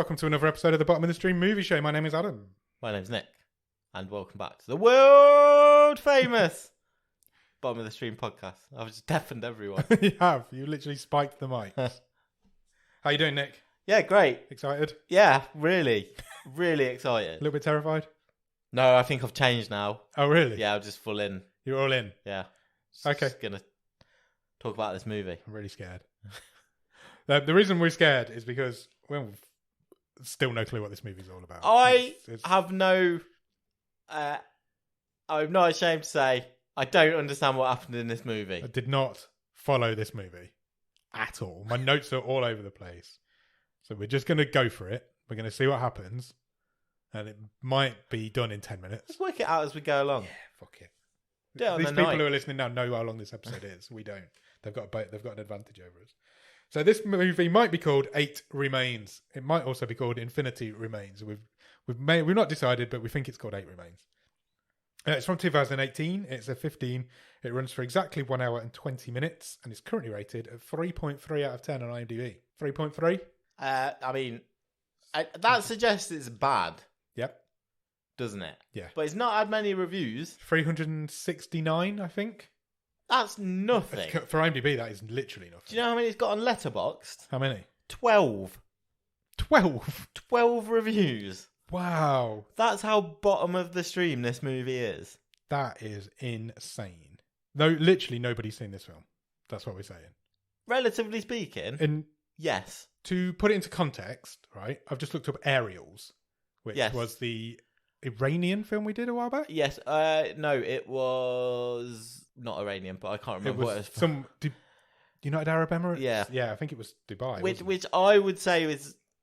welcome to another episode of the Bottom of the Stream Movie Show. My name is Adam. My name's Nick, and welcome back to the world famous Bottom of the Stream podcast. I've just deafened everyone. You have. You literally spiked the mic. How you doing, Nick? Yeah, great. Excited? Yeah, really excited. A little bit terrified? No, I think I've changed now. Oh, really? Yeah, I'm just full in. You're all in? Yeah. Okay. Just gonna talk about this movie. I'm really scared. The reason we're scared is because we've still no clue what this movie's all about. I'm not ashamed to say, I don't understand what happened in this movie. I did not follow this movie at all. My notes are all over the place. So we're just going to go for it. We're going to see what happens. And it might be done in 10 minutes. Let's work it out as we go along. Yeah, fuck it. Do it on These the people night. who are listening now know how long this episode is. We don't. They've got an advantage over us. So this movie might be called 8 Remains. It might also be called Infinity Remains. We've not decided, but we think it's called 8 Remains. It's from 2018. It's a 15. It runs for exactly 1 hour and 20 minutes, and it's currently rated at 3.3 out of 10 on IMDb. 3.3? That suggests it's bad. Yep. Doesn't it? Yeah. But it's not had many reviews. 369, I think. That's nothing. For IMDb, that is literally nothing. Do you know how many it's got on Letterboxd? How many? 12. 12? 12 reviews. Wow. That's how bottom of the stream this movie is. That is insane. No, literally nobody's seen this film. That's what we're saying. Relatively speaking, And yes. to put it into context, right, I've just looked up Aerials, which Yes. was the Iranian film we did a while back. Yes. No, it was not Iranian, but I can't remember what it was. United Arab Emirates? Yeah. Yeah, I think it was Dubai. Which I would say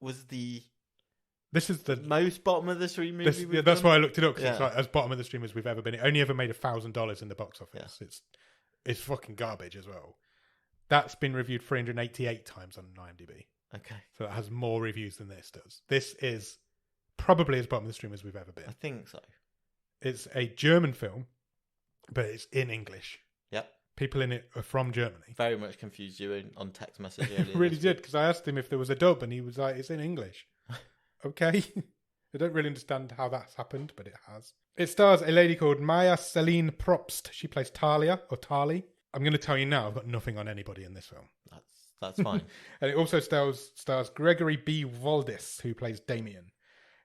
was the This is the most bottom of the stream movie. that's done. why I looked it up, because it's Yeah. like as bottom of the stream as we've ever been. It only ever made $1,000 in the box office. Yeah. It's fucking garbage as well. That's been reviewed 388 times on IMDb. Okay. So that has more reviews than this does. This is probably as bottom of the stream as we've ever been. I think so. It's a German film, but it's in English. Yep. People in it are from Germany. Very much confused you on text message It earlier. really did, because I asked him if there was a dub, and he was like, it's in English. Okay. I don't really understand how that's happened, but it has. It stars a lady called Maja Celine Probst. She plays Talia, or Tali. I'm going to tell you now, I've got nothing on anybody in this film. That's fine. And it also stars Gregory B. Waldis, who plays Damien.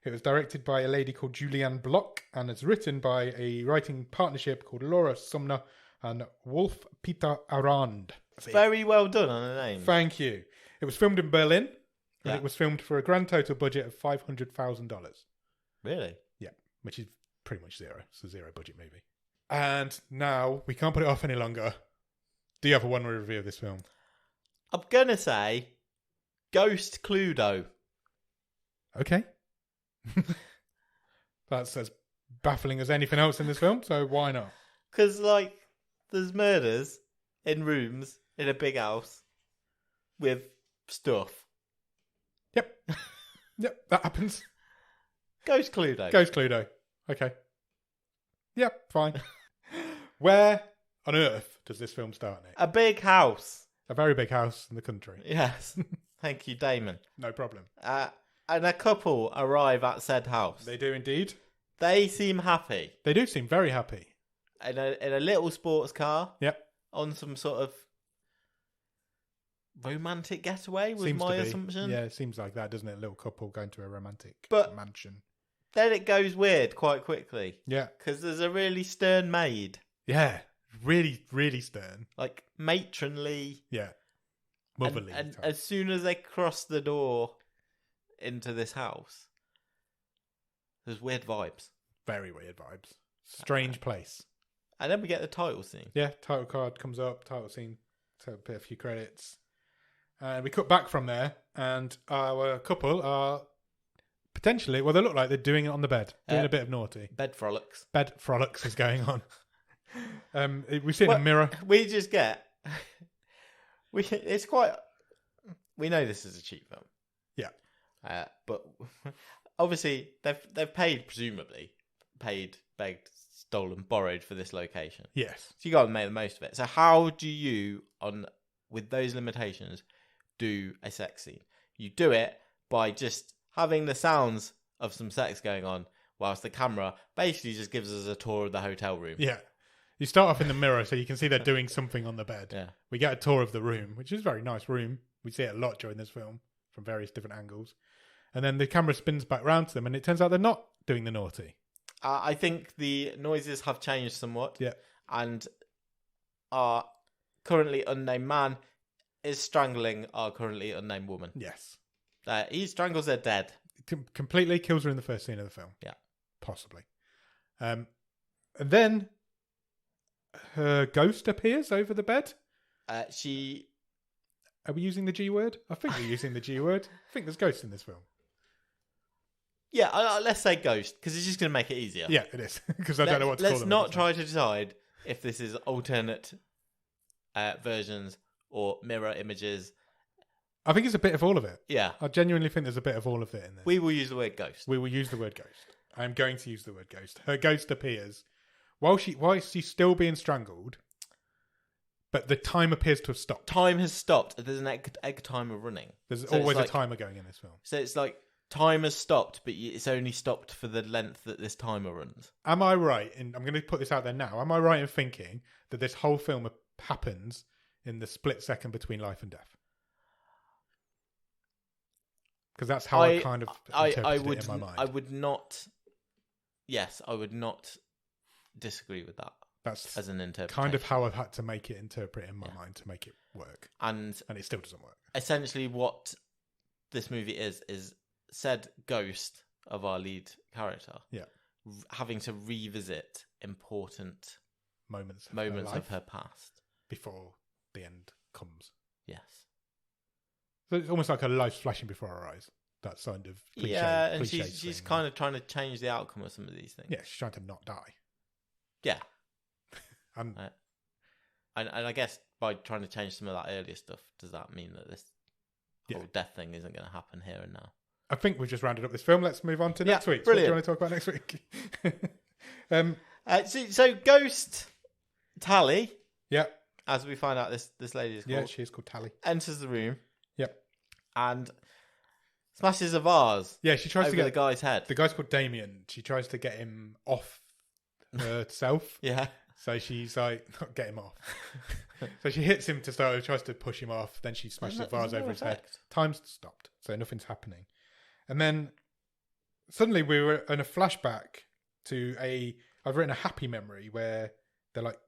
It was directed by a lady called Juliane Block, and it's written by a writing partnership called Laura Sumner and Wolf Peter Arand. Very well done on the name. Thank you. It was filmed in Berlin, and Yeah. it was filmed for a grand total budget of $500,000. Really? Yeah, which is pretty much zero. It's a zero budget movie. And now we can't put it off any longer. Do you have a one-word review of this film? I'm gonna say Ghost Cluedo. Okay. That's as baffling as anything else in this film, so why not? Because, there's murders in rooms in a big house with stuff. Yep. Yep, that happens. Ghost Cluedo. Ghost Cluedo. Okay. Yep, fine. Where on earth does this film start, Nick? A big house. A very big house in the country. Yes. Thank you, Damon. No problem. And a couple arrive at said house. They do indeed. They seem happy. They do seem very happy. In a little sports car. Yep. On some sort of romantic getaway, was Seems my to be. assumption. Yeah, it seems like that, doesn't it? A little couple going to a romantic mansion. Then it goes weird quite quickly. Yeah. Because there's a really stern maid. Yeah. Really, really stern. Like, matronly. Yeah. Motherly. And type. as soon as they cross the door into this house, there's weird vibes. Very weird vibes. Strange place. And then we get the title scene. Yeah, title card comes up, title scene, so a few credits. And we cut back from there, and our couple are potentially, well, they look like they're doing it on the bed, doing a bit of naughty. Bed frolics. Bed frolics is going on. We see it in a mirror. We just get... it's quite... We know this is a cheap film. Yeah. But obviously, they've paid, presumably, begged, stolen, borrowed for this location. Yes. So you got to make the most of it. So how do you, with those limitations, do a sex scene? You do it by just having the sounds of some sex going on, whilst the camera basically just gives us a tour of the hotel room. Yeah. You start off in the mirror so you can see they're doing something on the bed. Yeah. We get a tour of the room, which is a very nice room. We see it a lot during this film from various different angles. And then the camera spins back round to them and it turns out they're not doing the naughty. I think the noises have changed somewhat. Yeah. And our currently unnamed man is strangling our currently unnamed woman. Yes. He strangles her dead. Completely kills her in the first scene of the film. Yeah. Possibly. And then her ghost appears over the bed. Are we using the G word? I think we're using the G word. I think there's ghosts in this film. Yeah, let's say ghost, because it's just going to make it easier. Yeah, it is. Because I don't know what to call them. Let's not try to decide if this is alternate versions or mirror images. I think it's a bit of all of it. Yeah. I genuinely think there's a bit of all of it in this. We will use the word ghost. We will use the word ghost. I am going to use the word ghost. Her ghost appears while she's still being strangled, but the time appears to have stopped. Time has stopped. There's an egg timer running. There's always a timer going in this film. So it's like time has stopped, but it's only stopped for the length that this timer runs. Am I right? And I'm going to put this out there now. Am I right in thinking that this whole film happens in the split second between life and death? Because that's how I kind of interpreted it in my mind. I would not. Yes, I would not disagree with that. That's as an interpretation. Kind of how I've had to make it interpret in my mind to make it work, and it still doesn't work. Essentially, what this movie is said ghost of our lead character, having to revisit important moments of her past before the end comes. Yes. So it's almost like her life's flashing before our eyes. That kind of cliche. Yeah, and she's kind of trying to change the outcome of some of these things. Yeah, she's trying to not die. Yeah. And I guess by trying to change some of that earlier stuff, does that mean that this whole death thing isn't going to happen here and now? I think we've just rounded up this film. Let's move on to next week. Brilliant. What do you want to talk about next week? So Ghost Tally. Yeah. As we find out, this lady is called. Yeah, she is called Tally. Enters the room. Yep. And smashes a vase. Yeah, she tries to get the guy's head. The guy's called Damien. She tries to get him off herself. Yeah. So she's like, not get him off. So she hits him to start, tries to push him off. Then she smashes the vase over his head. Time's stopped. So nothing's happening. And then suddenly we were in a flashback to I've written a happy memory where they're like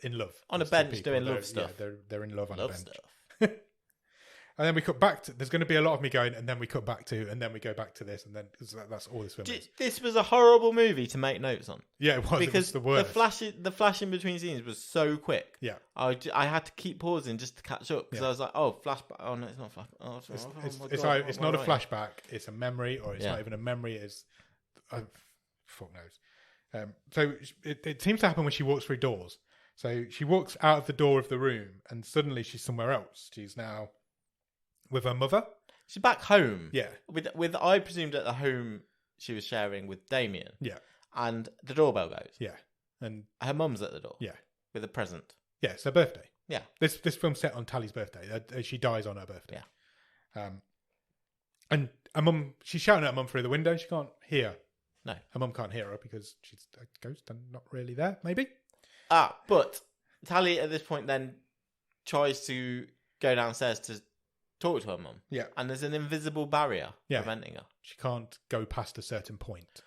in love. On a bench doing love stuff. Yeah, they're in love on a bench. Stuff. And then we cut back to, there's going to be a lot of me going, and then we cut back to, and then we go back to this, and then that's all this film is. This was a horrible movie to make notes on. Yeah, it was. Because it was the worst. The flash in between scenes was so quick. Yeah. I had to keep pausing just to catch up because I was like, oh, flashback. Oh, no, it's not flashback. Oh, it's not a flashback. It's a memory, or it's not even a memory. It's, fuck knows. So it seems to happen when she walks through doors. So she walks out of the door of the room, and suddenly she's somewhere else. She's now with her mother. She's back home. Yeah. With I presumed at the home she was sharing with Damien. Yeah. And the doorbell goes. Yeah. And her mum's at the door. Yeah. With a present. Yeah, it's her birthday. Yeah. This film's set on Tally's birthday. She dies on her birthday. Yeah. And her mum, she's shouting at her mum through the window. She can't hear. No. Her mum can't hear her because she's a ghost and not really there, maybe. But Tally at this point then tries to go downstairs to talk to her mum. Yeah. And there's an invisible barrier preventing her. She can't go past a certain point.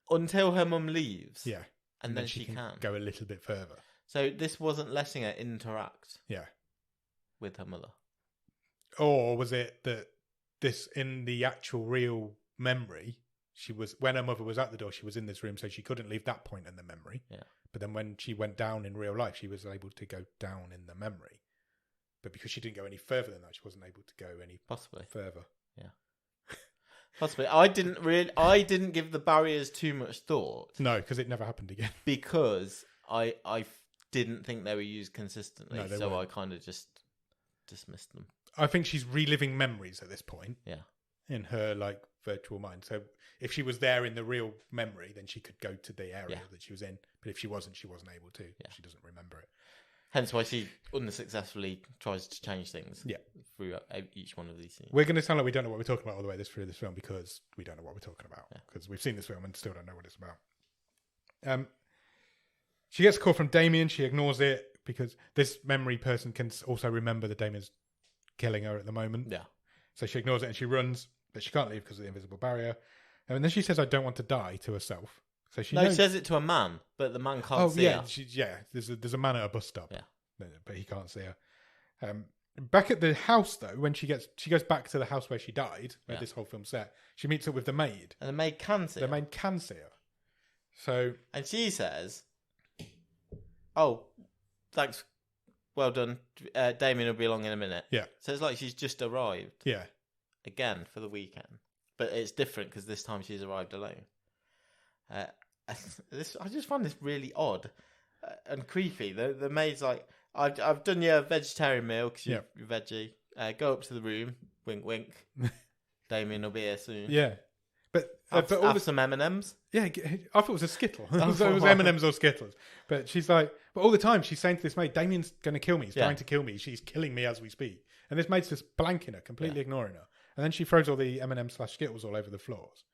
Until her mum leaves. Yeah. And then she can go a little bit further. So this wasn't letting her interact. Yeah. With her mother. Or was it that this, in the actual real memory, when her mother was at the door, she was in this room, so she couldn't leave that point in the memory. Yeah. But then when she went down in real life, she was able to go down in the memory. But because she didn't go any further than that, she wasn't able to go any further. Yeah. Possibly. I didn't give the barriers too much thought. No, because it never happened again. Because I didn't think they were used consistently, so weren't. I kind of just dismissed them. I think she's reliving memories at this point. Yeah. In her virtual mind. So if she was there in the real memory, then she could go to the area that she was in. But if she wasn't able to. Yeah. She doesn't remember it. Hence why she unsuccessfully tries to change things. Yeah. Through each one of these scenes. We're going to sound like we don't know what we're talking about all the way through this film because we don't know what we're talking about. Because we've seen this film and still don't know what it's about. She gets a call from Damien. She ignores it because this memory person can also remember that Damien's killing her at the moment. Yeah. So she ignores it and she runs, but she can't leave because of the invisible barrier. And then she says, "I don't want to die," to herself. So she she says it to a man, but the man can't see her. There's a man at a bus stop. Yeah. But he can't see her. Back at the house, though, when she goes back to the house where she died, where this whole film's set, she meets up with the maid. And the maid can see her. The maid can see her. So... And she says, "Oh, thanks. Well done. Damien will be along in a minute." Yeah. So it's like she's just arrived. Yeah. Again for the weekend. But it's different because this time she's arrived alone. I just find this really odd and creepy. The maid's like, I've done your vegetarian meal because you're veggie. Go up to the room. Wink, wink. Damien will be here soon. Yeah. But have some M&Ms. Yeah, I thought it was a Skittle. It was M&Ms or Skittles. But she's like, but all the time she's saying to this maid, "Damien's going to kill me. He's trying to kill me. She's killing me as we speak." And this maid's just blanking her, completely ignoring her. And then she throws all the M&M/Skittles all over the floors,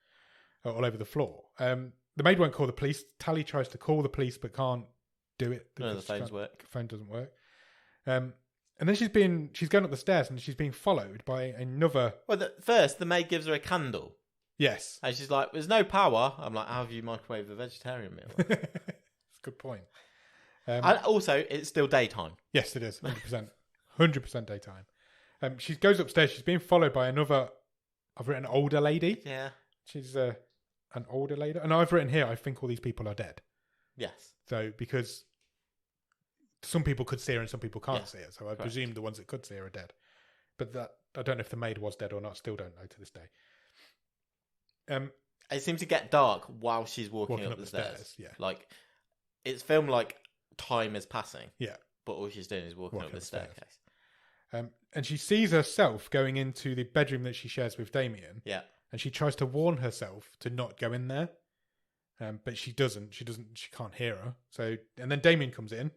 all over the floor. The maid won't call the police. Tally tries to call the police but can't do it. None of the phones work. The phone doesn't work. And then she's going up the stairs and she's being followed by another. Well, first the maid gives her a candle. Yes. And she's like, "There's no power." I'm like, "How have you microwaved a vegetarian meal?" That's a good point. And also, it's still daytime. Yes, it is. 100%. 100% daytime. She goes upstairs. She's being followed by another. I've written older lady. Yeah. She's an older lady. And I've written here, I think all these people are dead. Yes. So, because some people could see her and some people can't see her. So I presume the ones that could see her are dead. But that I don't know if the maid was dead or not. Still don't know to this day. It seems to get dark while she's walking up the stairs. Yeah. Like, it's filmed like time is passing. Yeah. But all she's doing is walking up the staircase. And she sees herself going into the bedroom that she shares with Damien. Yeah. And she tries to warn herself to not go in there. But she doesn't. She can't hear her. So, and then Damien comes in.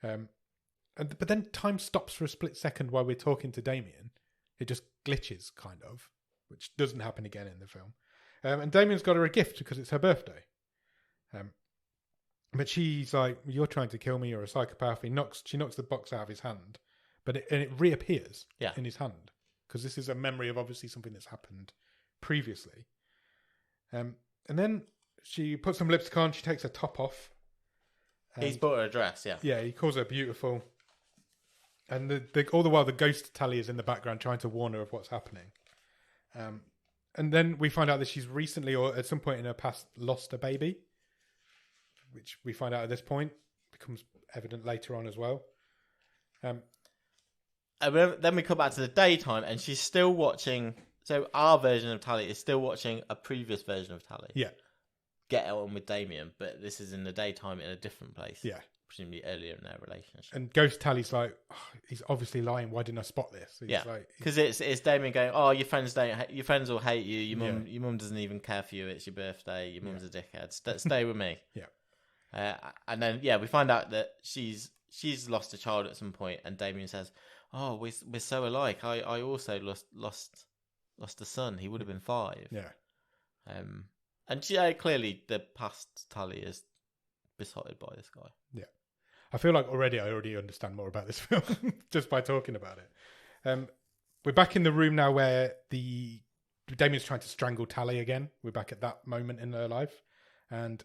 But then time stops for a split second while we're talking to Damien. It just glitches, kind of, which doesn't happen again in the film. And Damien's got her a gift because it's her birthday. But she's like, "You're trying to kill me. You're a psychopath." She knocks the box out of his hand, but it reappears in his hand because this is a memory of obviously something that's happened previously. And then she puts some lipstick on. She takes her top off. He's bought her a dress, yeah. Yeah, he calls her beautiful. And all the while, the ghost Tally is in the background trying to warn her of what's happening. And then we find out that she's recently, or at some point in her past, lost a baby, which we find out at this point becomes evident later on as well. And then we come back to the daytime, and she's still watching. So our version of Tally is still watching a previous version of Tally. Yeah. Get on with Damien, but this is in the daytime in a different place. Yeah. Presumably earlier in their relationship. And Ghost Tally's like, "Oh, he's obviously lying. Why didn't I spot this?" Because it's Damien going, "Oh, your friends will hate you. Your mum doesn't even care for you. It's your birthday. Your mum's a dickhead. Stay with me." Yeah. And then we find out that she's lost a child at some point, and Damien says, "Oh, we're so alike. I also lost a son. He would have been 5." Yeah. And clearly the past Tally is besotted by this guy. Yeah. I feel like I already understand more about this film just by talking about it. We're back in the room now where Damien's trying to strangle Tally again. We're back at that moment in her life. And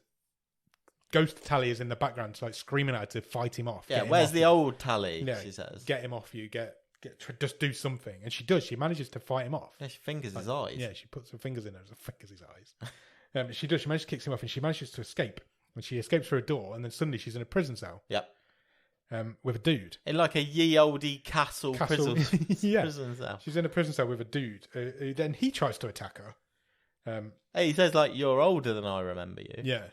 Ghost Tally is in the background, like screaming at her to fight him off. Yeah, where's the old Tally? Yeah, she says. Get him off you. Just do something. And she does. She manages to fight him off. Yeah, she fingers his eyes. Yeah, she puts her fingers in there and fingers his eyes. She does. She manages to kick him off and she manages to escape. And she escapes through a door and then suddenly she's in a prison cell. Yep. With a dude. In like a ye olde castle prison. Yeah. Prison cell. She's in a prison cell with a dude. Then he tries to attack her. He says, like, "You're older than I remember you." Yeah.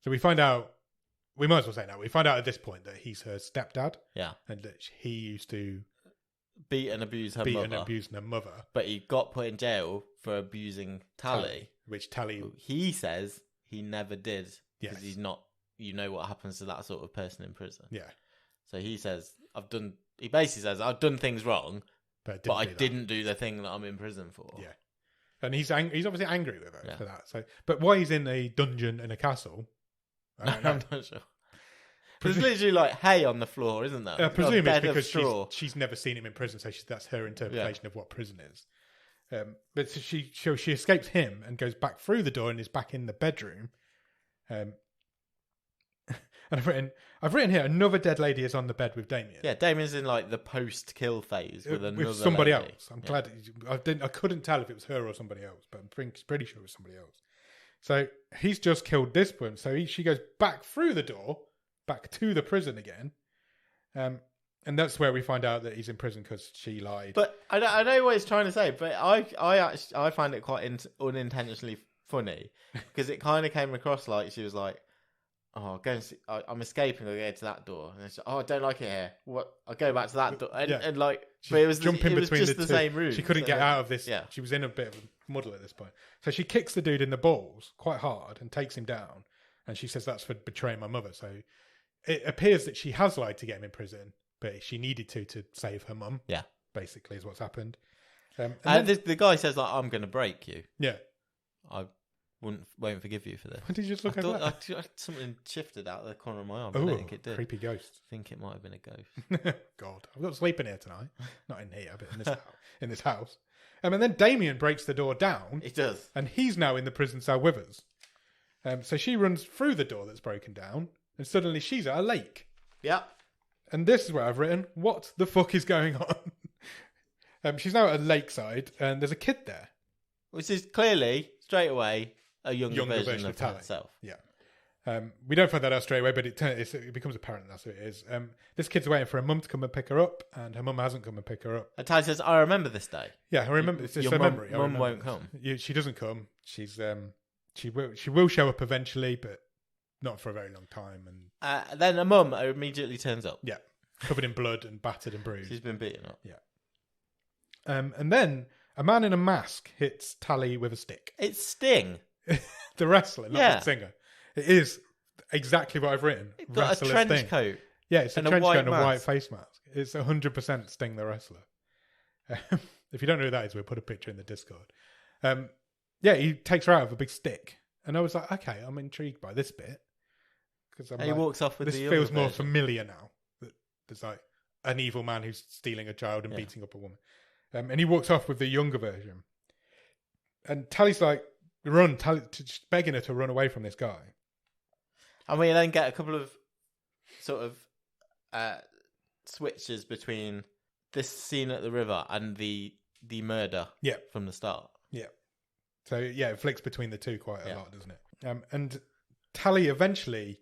So we find out, we might as well say now, we find out at this point that he's her stepdad. Yeah. And that he used to beat and abuse her mother. But he got put in jail for abusing Tally. Which Tally... He says he never did. Yes. Because he's not... You know what happens to that sort of person in prison. Yeah. So he says, he basically says, I've done things wrong, but I didn't do the thing that I'm in prison for. Yeah. And he's obviously angry with her for that. So, but why he's in a dungeon in a castle, I don't know. I'm not sure. There's literally like hay on the floor, isn't there? I presume it's because she's never seen him in prison, so that's her interpretation of what prison is. But she escapes him and goes back through the door and is back in the bedroom. And I've written here, another dead lady is on the bed with Damien. Yeah, Damien's in like the post-kill phase with somebody lady. else. I'm glad I couldn't tell if it was her or somebody else, but I'm pretty sure it was somebody else. So he's just killed this one. So she goes back through the door, back to the prison again, and that's where we find out that he's in prison because she lied. But I know what he's trying to say, but I find it quite unintentionally funny because it kind of came across like she was like, "Oh, I'm escaping. I'll go to that door." And she's like, "Oh, I don't like it here. What? I'll go back to that door." And like, but it was just the same room. She couldn't get out of this. Yeah. She was in a bit of a muddle at this point. So she kicks the dude in the balls quite hard and takes him down. And she says that's for betraying my mother. So it appears that she has lied to get him in prison, but she needed to save her mum. Yeah, basically is what's happened. And then, the guy says like, "I'm going to break you." Yeah, I won't forgive you for this. Why did you just look over that? Something shifted out of the corner of my arm. Oh, I think it did. Creepy ghost. I think it might have been a ghost. God, I've got to sleep in here tonight. Not in here, but in this house. And then Damien breaks the door down. He does. And he's now in the prison cell with us. So she runs through the door that's broken down, and suddenly she's at a lake. Yeah. And this is where I've written, what the fuck is going on? She's now at a lakeside, and there's a kid there. Which is clearly, straight away, a younger version of herself. Yeah. We don't find that out straight away, but it becomes apparent that's what it is. This kid's waiting for her mum to come and pick her up, and her mum hasn't come and pick her up. And Tally says, "I remember this day." Yeah, I remember. It's her memory. Mum won't come. She doesn't come. She will show up eventually, but not for a very long time. And then her mum immediately turns up. Yeah, covered in blood and battered and bruised. She's been beaten up. Yeah. And then a man in a mask hits Tally with a stick. It's Sting. The wrestler, not the singer. It is exactly what I've written. It's got a trench coat. Yeah, it's a trench coat and a white face mask. It's 100% Sting the wrestler. If you don't know who that is, we'll put a picture in the Discord. Yeah, he takes her out with a big stick. And I was like, okay, I'm intrigued by this bit. Because he walks off with this feels more familiar now. There's like an evil man who's stealing a child and beating up a woman. And he walks off with the younger version. And Tally's like, just begging her to run away from this guy. And we then get a couple of sort of switches between this scene at the river and the murder from the start. Yeah. So, it flicks between the two quite a lot, doesn't it? And Tally eventually,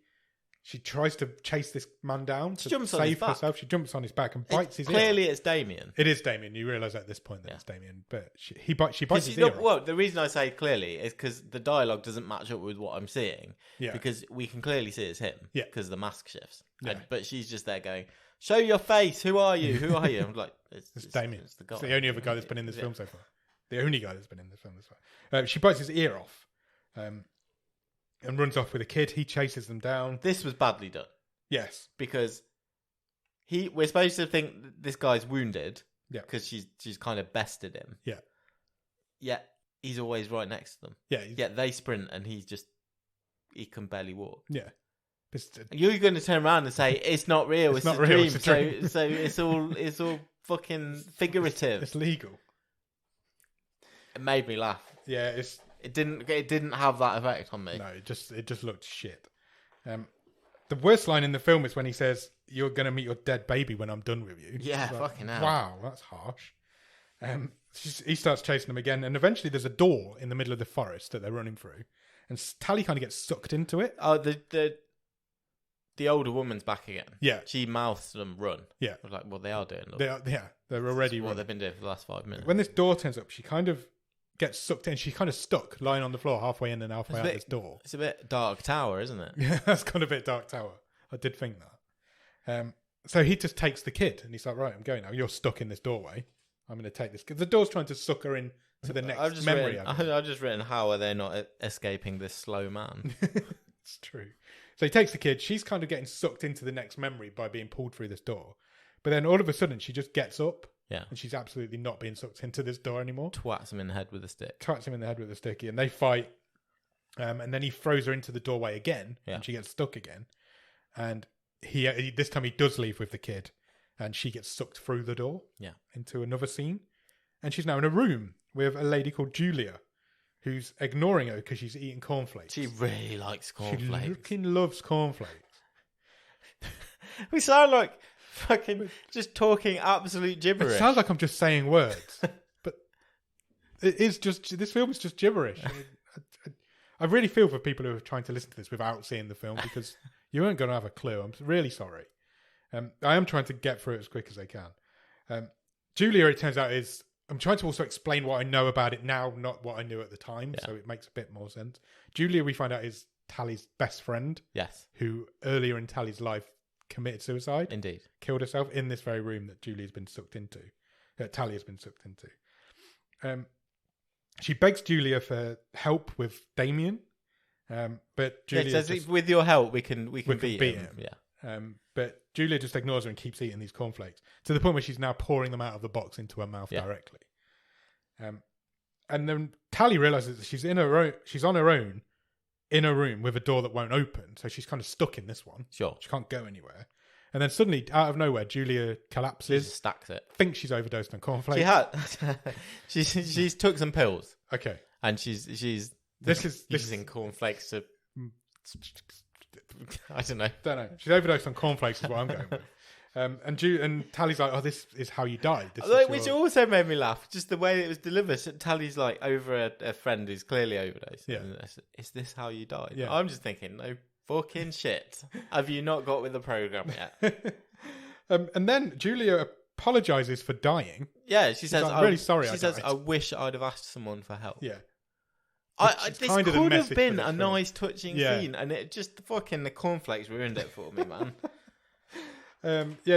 she tries to chase this man down to save herself. She jumps on his back and bites his ear. Clearly, it's Damien. It is Damien. You realise at this point that it's Damien. But she bites his ear off. Well, the reason I say clearly is because the dialogue doesn't match up with what I'm seeing. Yeah. Because we can clearly see it's him. Yeah. Because the mask shifts. Yeah. But she's just there going, "Show your face. Who are you? Who are you?" I'm like, it's Damien. It's the guy. It's the only other guy that's been in this film so far. The only guy that's been in this film this far. She bites his ear off and runs off with a kid. He chases them down. This was badly done. Yes. Because we're supposed to think this guy's wounded. Yeah. Because she's kind of bested him. Yeah. Yet he's always right next to them. Yeah. Yet they sprint and he can barely walk. Yeah. You're going to turn around and say it's not real. It's not real. Dream. It's a dream. So it's all fucking figurative. It's legal. It made me laugh. Yeah, it didn't have that effect on me. No, it just looked shit. The worst line in the film is when he says, "You're gonna meet your dead baby when I'm done with you." Yeah, fucking hell. Wow, that's harsh. He starts chasing them again, and eventually there's a door in the middle of the forest that they're running through, and Tally kind of gets sucked into it. Oh, the older woman's back again. Yeah, she mouths them run. Yeah, I was like, well, they are doing. Look. They're already what they've been doing for the last 5 minutes. When this door turns up, she kind of gets sucked in. She's kind of stuck, lying on the floor, halfway in and halfway out this door. It's a bit Dark Tower, isn't it? Yeah, that's kind of a bit Dark Tower. I did think that. So he just takes the kid, and he's like, "Right, I'm going now. You're stuck in this doorway. I'm going to take this." The door's trying to suck her in to the next memory. I've just written, how are they not escaping this slow man? It's true. So he takes the kid. She's kind of getting sucked into the next memory by being pulled through this door. But then all of a sudden, she just gets up. Yeah. And she's absolutely not being sucked into this door anymore. Twats him in the head with a stick. Twats him in the head with a sticky. And they fight. And then he throws her into the doorway again. Yeah. And she gets stuck again. And he this time he does leave with the kid. And she gets sucked through the door. Yeah. Into another scene. And she's now in a room with a lady called Julia, who's ignoring her because she's eating cornflakes. She really likes cornflakes. She fucking loves cornflakes. We sound like fucking just talking absolute gibberish. It sounds like I'm just saying words, but it is just, this film is just gibberish. I really feel for people who are trying to listen to this without seeing the film, because you aren't going to have a clue. I'm really sorry. I am trying to get through it as quick as I can. Julia, it turns out, is... I'm trying to also explain what I know about it now, not what I knew at the time, so it makes a bit more sense. Julia, we find out, is Tally's best friend. Yes. Who, earlier in Tally's life, committed suicide. Indeed. Killed herself in this very room that Julia has been sucked into. Tally has been sucked into. She begs Julia for help with Damien. But Julia says, with your help, we can beat him. Yeah. But Julia just ignores her and keeps eating these cornflakes to the point where she's now pouring them out of the box into her mouth directly. And then Tally realizes that she's on her own in a room with a door that won't open. So she's kind of stuck in this one. Sure. She can't go anywhere. And then suddenly, out of nowhere, Julia collapses. She stacks it. Thinks she's overdosed on cornflakes. She had. she's took some pills. Okay. And she's using cornflakes to... I don't know. She's overdosed on cornflakes is what I'm going with. And Tally's like, oh, this is how you died. Which also made me laugh. Just the way it was delivered. Tally's like over a friend who's clearly overdosed. Yeah. Is this how you died? Yeah. I'm just thinking, no fucking shit. Have you not got with the program yet? And then Julia apologizes for dying. Yeah, she says, I'm really sorry. She says, I wish I'd have asked someone for help. Yeah. This could have been a nice, touching scene, and it just fucking the cornflakes ruined it for me, man.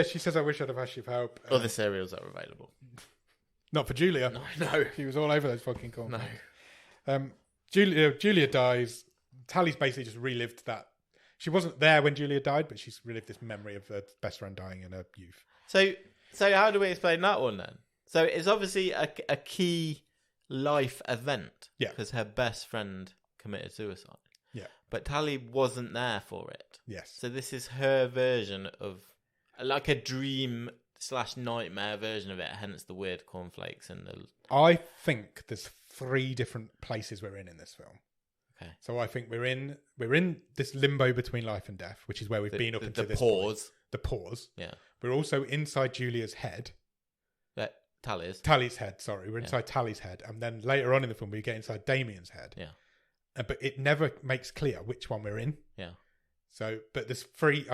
She says, I wish I'd have asked you for help. Other cereals are available. Not for Julia. No. She was all over those fucking cornflakes. No. Julia dies. Tally's basically just relived that. She wasn't there when Julia died, but she's relived this memory of her best friend dying in her youth. So how do we explain that one then? So it's obviously a key life event. Yeah. Because her best friend committed suicide. Yeah. But Tally wasn't there for it. Yes. So this is her version of, like a dream/nightmare version of it, hence the weird cornflakes and the... I think there's 3 different places we're in this film. Okay. So I think we're in this limbo between life and death, which is where we've been up until this point. The pause. Yeah. We're also inside Julia's head. Tally's head, sorry. We're inside Tally's head. And then later on in the film, we get inside Damien's head. Yeah. But it never makes clear which one we're in. Yeah. So, but there's 3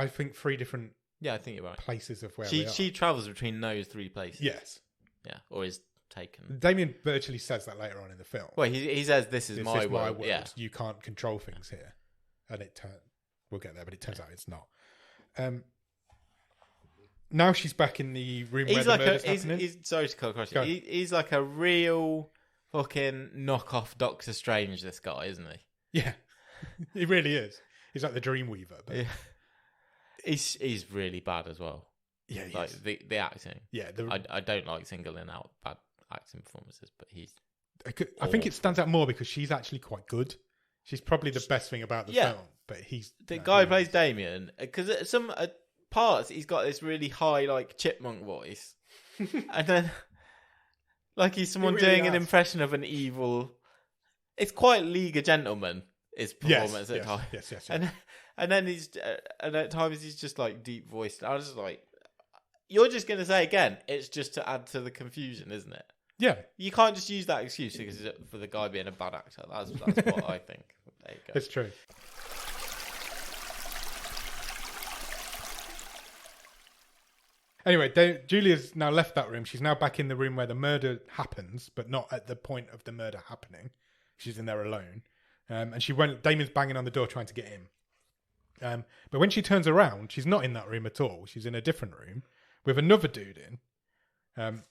different I think you're right. places of where we are. She travels between those 3 places. Yes. Yeah. Or is taken. Damien virtually says that later on in the film. Well, he says, this is my world. Yeah. You can't control things here. And we'll get there, but it turns out it's not. Now she's back in the room where the murder's happening. Sorry to cut across you. He's like a real fucking knockoff Doctor Strange, this guy, isn't he? Yeah. He really is. He's like the Dreamweaver. But... Yeah. He's really bad as well. Yeah, he like is. The acting. Yeah, I don't like singling out bad acting performances, but he's... I think it stands out more because she's actually quite good. She's probably the best thing about the film, but the guy who plays Damien, because at some parts he's got this really high, like, chipmunk voice, and then like he's someone doing an impression of an evil. It's quite League of Gentlemen. His performance at times. Yes. And then and at times he's just like deep voiced. I was just like, you're just going to say again, it's just to add to the confusion, isn't it? Yeah. You can't just use that excuse for the guy being a bad actor. That's what I think. There you go. It's true. Anyway, Julia's now left that room. She's now back in the room where the murder happens, but not at the point of the murder happening. She's in there alone. And Damien's banging on the door trying to get in. But when she turns around, she's not in that room at all. She's in a different room with another dude in.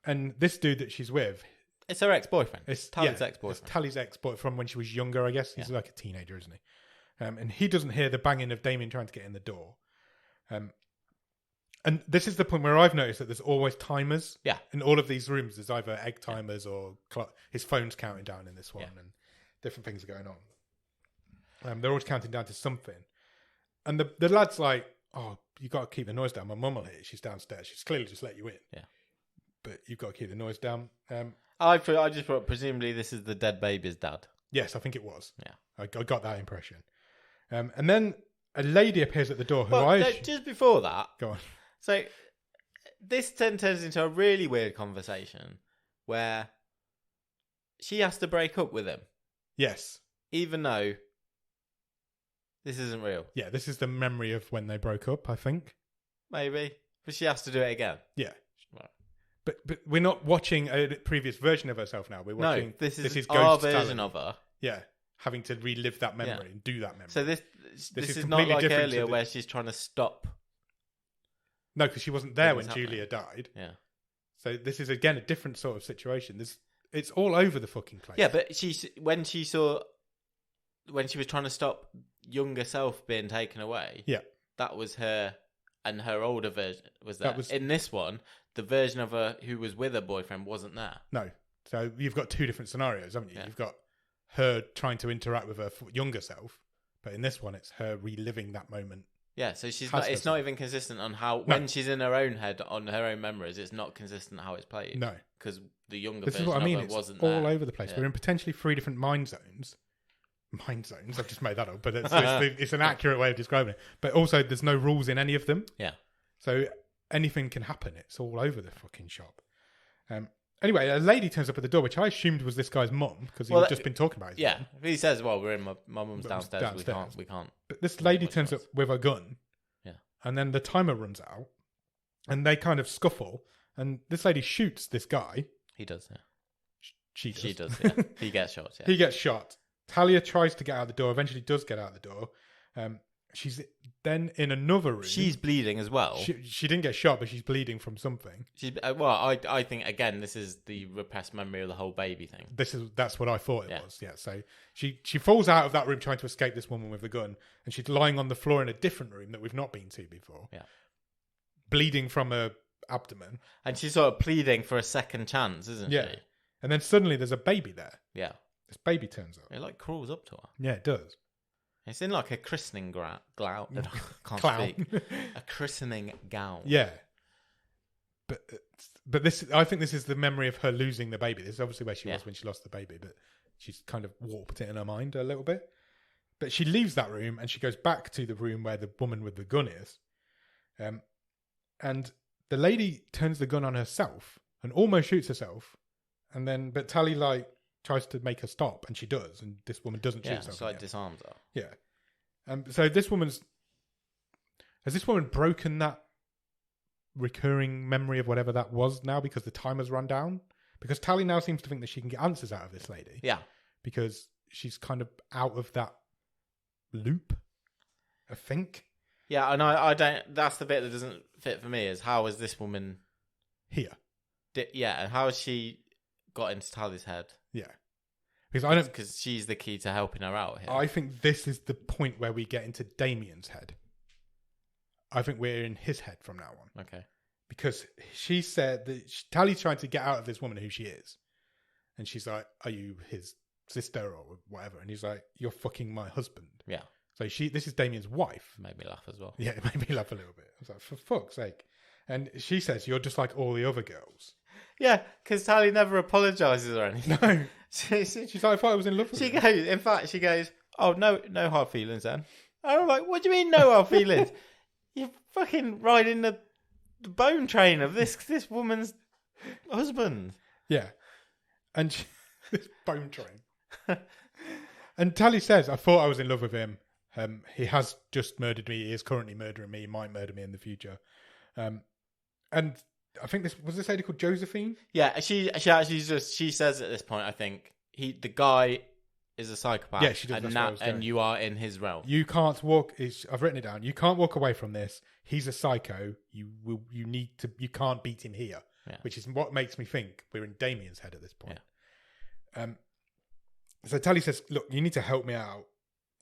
And this dude that she's with... It's her ex-boyfriend. It's Tally's ex-boyfriend. It's Tally's ex-boyfriend from when she was younger, I guess. He's like a teenager, isn't he? And he doesn't hear the banging of Damien trying to get in the door. And this is the point where I've noticed that there's always timers. Yeah. In all of these rooms, there's either egg timers or his phone's counting down in this one, and different things are going on. They're always counting down to something. And the lad's like, oh, you got to keep the noise down. My mum will hear it. She's downstairs. She's clearly just let you in. Yeah. But you've got to keep the noise down. I just thought, presumably this is the dead baby's dad. Yes, I think it was. Yeah. I got that impression. And then a lady appears at the door just before that. Go on. So this then turns into a really weird conversation where she has to break up with him. Yes. Even though this isn't real. Yeah, this is the memory of when they broke up, I think. Maybe. But she has to do it again. Yeah. Right. But we're not watching a previous version of herself now. We're watching... No, this is Ghost our version talent. of her. Yeah. Having to relive that memory and do that memory. So this is not completely like different earlier where she's trying to stop. No, because she wasn't there when happening. Julia died. Yeah. So this is, again, a different sort of situation. It's all over the fucking place. Yeah, but when she was trying to stop younger self being taken away, that was her, and her older version was there. In this one, the version of her who was with her boyfriend wasn't there. No. So you've got two different scenarios, haven't you? Yeah. You've got her trying to interact with her younger self, but in this one, it's her reliving that moment. Yeah, so it's not even consistent on how, when she's in her own head, on her own memories, it's not consistent how it's played. No. Because the younger This is version what I mean. of her It's wasn't all there. over the place. We're in potentially 3 different mind zones. Mind zones? I've just made that up, but it's an accurate way of describing it. But also, there's no rules in any of them. Yeah. So anything can happen. It's all over the fucking shop. Anyway, a lady turns up at the door, which I assumed was this guy's mum, because he'd just been talking about his mum. He says, well, we're in my mum's downstairs. We can't. But this lady turns up with a gun. Yeah. And then the timer runs out. And they kind of scuffle. And this lady shoots this guy. He does, yeah. She does. She does, yeah. He gets shot, yeah. He gets shot. Talia tries to get out the door, eventually does get out the door. She's then in another room. She's bleeding as well. She didn't get shot, but she's bleeding from something. I think, again, this is the repressed memory of the whole baby thing. That's what I thought it was. Yeah. So she falls out of that room trying to escape this woman with the gun, and she's lying on the floor in a different room that we've not been to before. Yeah. Bleeding from her abdomen. And she's sort of pleading for a second chance, isn't she? And then suddenly there's a baby there. Yeah. This baby turns up. It crawls up to her. Yeah, it does. It's in like a christening gown. A christening gown. Yeah. But this, I think this is the memory of her losing the baby. This is obviously where she was when she lost the baby, but she's kind of warped it in her mind a little bit. But she leaves that room and she goes back to the room where the woman with the gun is. And the lady turns the gun on herself and almost shoots herself. And then, but Tally tries to make her stop, and she does, and this woman doesn't shoot herself. So it disarms her. Yeah. So has this woman broken that recurring memory of whatever that was now because the timer's run down? Because Tally now seems to think that she can get answers out of this lady. Yeah. Because she's kind of out of that loop, I think. Yeah, and I don't. That's the bit that doesn't fit for me. Is how is this woman here? And how has she got into Tally's head? Yeah, because she's the key to helping her out here. I think this is the point where we get into Damien's head. I think we're in his head from now on. Okay, because she said that Tally's trying to get out of this woman who she is, and she's like, "Are you his sister or whatever?" And he's like, "You're fucking my husband." Yeah. So this is Damien's wife. Made me laugh as well. Yeah, it made me laugh a little bit. I was like, for fuck's sake. And she says, "You're just like all the other girls." Yeah, because Tally never apologises or anything. No. She's like, "I thought I was in love with you." She goes, "Oh, no hard feelings then." And I'm like, "What do you mean no hard feelings? You're fucking riding the bone train of this woman's husband." Yeah. And this bone train. And Tally says, "I thought I was in love with him. He has just murdered me. He is currently murdering me. He might murder me in the future." And I think this lady called Josephine. Yeah, she actually she says at this point, I think the guy is a psychopath. Yeah, she does. And you are in his realm. You can't walk. I've written it down. You can't walk away from this. He's a psycho. You can't beat him here. Yeah. Which is what makes me think we're in Damien's head at this point. Yeah. So Tally says, "Look, you need to help me out.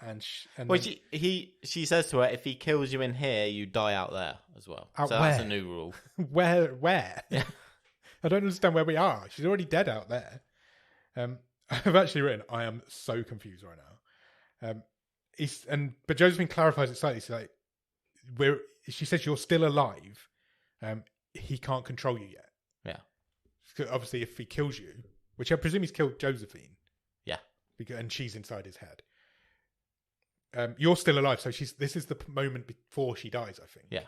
and Well, then, she says to her, if he kills you in here, you die out there as well. Out so that's a where? new rule. where? Yeah. I don't understand where we are. She's already dead out there. I've actually written, I am so confused right now. But Josephine clarifies it slightly. She's like, she says you're still alive. He can't control you yet. Yeah. Obviously, if he kills you, which I presume he's killed Josephine. Yeah. And she's inside his head. You're still alive, so this is the moment before she dies, I think. Yeah.